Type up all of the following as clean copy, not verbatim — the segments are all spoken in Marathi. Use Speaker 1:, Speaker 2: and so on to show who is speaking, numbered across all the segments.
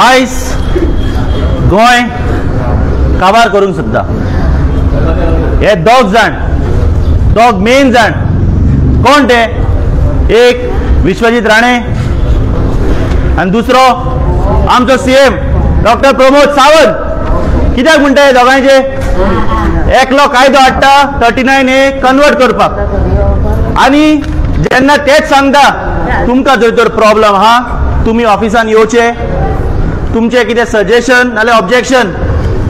Speaker 1: आयज गोंय काबार करूंक सोदता। हे दोग मेन जाण कोण ते? एक विश्वजीत राणे आणि दुसरो आमचो सीएम डॉक्टर प्रमोद सावंत। कित्याक म्हणटा हे दोगांचे? एकलो कायदो हाडटा 39A कन्वर्ट करपाक आणि जेन्ना तेच सांगता तुमकां जर तर प्रॉब्लेम हा तुम्ही ऑफिसान येवचे, तुमचे कितें सजेशन नाल्यार ऑब्जेक्शन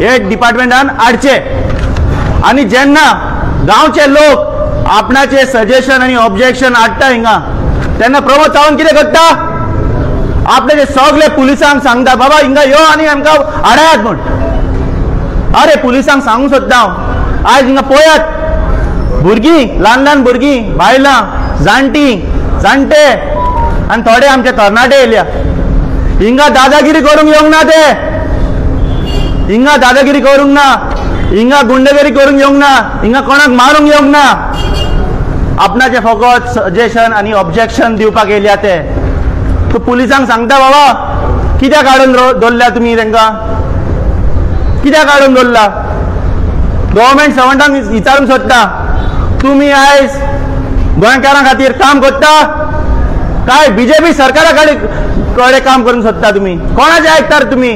Speaker 1: हे डिपार्टमेंटान हाडचे आणि जेन्ना गांवचे लोक आपणाचे सजेशन आणि ऑब्जेक्शन हाडटा हिंगा तेन्ना प्रमोद सावंत कितें करता? आपले जे सगळे पुलिसांक सांगता बाबा हिंगा यो आणि आमकां हाडायात म्हण। अरे पुलिसांक सांगूंक सोदता हांव आज हिंगा पळयात भुरगीं ल्हान भुरगीं बायलां जाणटे आणि थोडे आमचे तरणाटे येयल्या। हिंगा दादागिरी करूंक येवंक ना ते, हिंगा दादागिरी करूंक ना, हिंगा गुंडगिरी करूंक येवंक ना, हिंगा कोणाक मारूंक येवंक ना। आपणाचे फकत सजेशन आणि ऑब्जेक्शन दिवपाक येयल्या ते। तू पुलिसांक सांगता बाबा कित्याक हाडून दवरल्या तुमी तांकां? कित्याक हाडून दवरला? गव्हर्मेंट सर्वंटांक विचारूंक सोदता तुमी आयज गोंयकारां खातीर काम करता काय बीजेपी सरकारा कडेन काम करूंक सोदता तुमी? कोणाचे आयकता तुमी?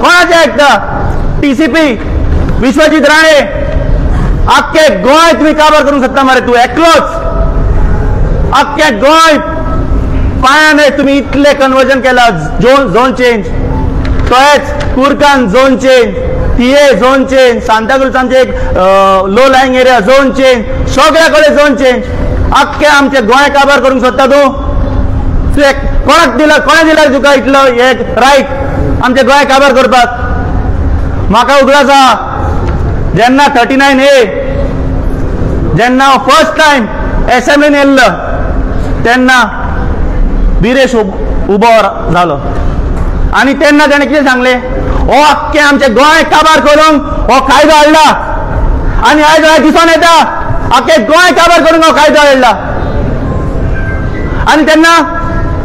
Speaker 1: कोणाचे आयकता? टीसीपी विश्वजीत राणे आख्खे गोंय तुमी काबार करूंक सोदता मरे तूं एकलोच? आख्खे गोंय पांयान तुमी इतले कन्वर्जन केला झोन चेंज, तोच कुर्कान झोन चेंज, थिये झोन चेंज, सांताक्रुजांचे एक low lying area zone change, सगळ्या कडेन झोन चेंज। आख्खे आमचे गोंय काबार करूंक सोदता तूं? कोणाक दिला तुका इतलो एक रायट आमचे गोंय काबार करपाक? म्हाका उगडास आसा जेन्ना 39A जेन्ना फर्स्ट टाइम असेंब्लीन येयल्लो तेन्ना बिरेश उबो जालो आणि तेन्ना ताणें कितें सांगलें? हो आख्खे आमचे गोंय काबार करूंक हो कायदो हाडला आणि आयज दिसून येता आख्खे गोंय काबार करूंक हो कायदो हाडला। आणि तेन्ना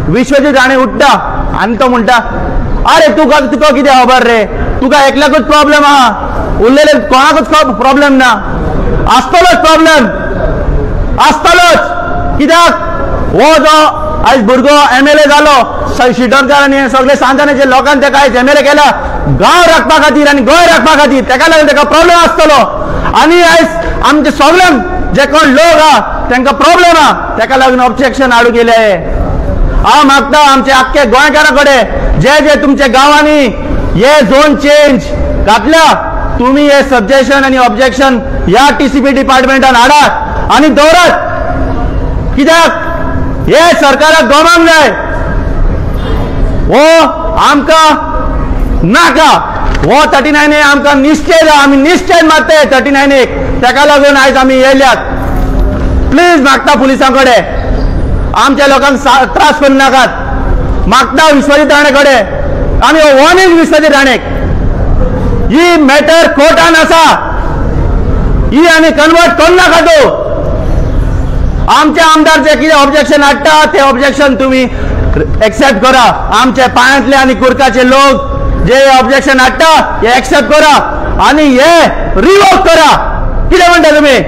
Speaker 1: विश्वजीत राणे उठता आणि तो म्हणटा अरे तुका कितें खबर रे? तुका एकल्याकूच प्रॉब्लेम आहा, उरलेले कोणाकूच प्रॉब्लेम ना। आसतलोच प्रॉब्लेम आसतलोच। कित्याक हो जो आयज भुरगो MLA जालो शिटोडकरांनी सगळे सांतानेचे लोकांनी ताका आयज MLA केला गांव राखपा खातीर आणि गोंय राखपा खातीर, ताका लागून ताका प्रॉब्लेम आसतलो। आणि आयज आमचे सगळे जे कोण लोक आहा तांकां प्रॉब्लेम आहा ताका लागून ऑब्जेक्शन हाडूंक येयले। हांव मागता आमचे आख्खे गोंयकारां कडेन जे तुमच्या गांवांनी हे झोन चेंज घातल्या तुम्ही हे सजेशन आणि ऑब्जेक्शन ह्या टीसीपी डिपार्टमेंटान हाडात आणि दवरात। कित्याक हे सरकाराक गमोवंक जाय हो आमकां नाका। हो 39A आमकां निश्चय आमी निश्चय मारता 39A ताका लागून आयज आमी येयल्यात। प्लीज मागता पुलिसां कडेन आमच्या लोकांक त्रास करूं नाकात। मागता विश्वजीत राणे कडेन आमी वॉर्निंग विश्वजीत राणेक ही मॅटर कोर्टान आसा ही आनी कन्वर्ट करूं नाका तूं। आमच्या आमदार जे कितें ऑब्जेक्शन हाडटा ते ऑब्जेक्शन तुम्ही एक्सेप्ट करा। आमच्या पायांतले आणि कुर्काचे लोक जे ऑब्जेक्शन हाडटा हे एक्सेप्ट करा आणि हे रिवोक करा। कितें म्हणटा तुम्ही?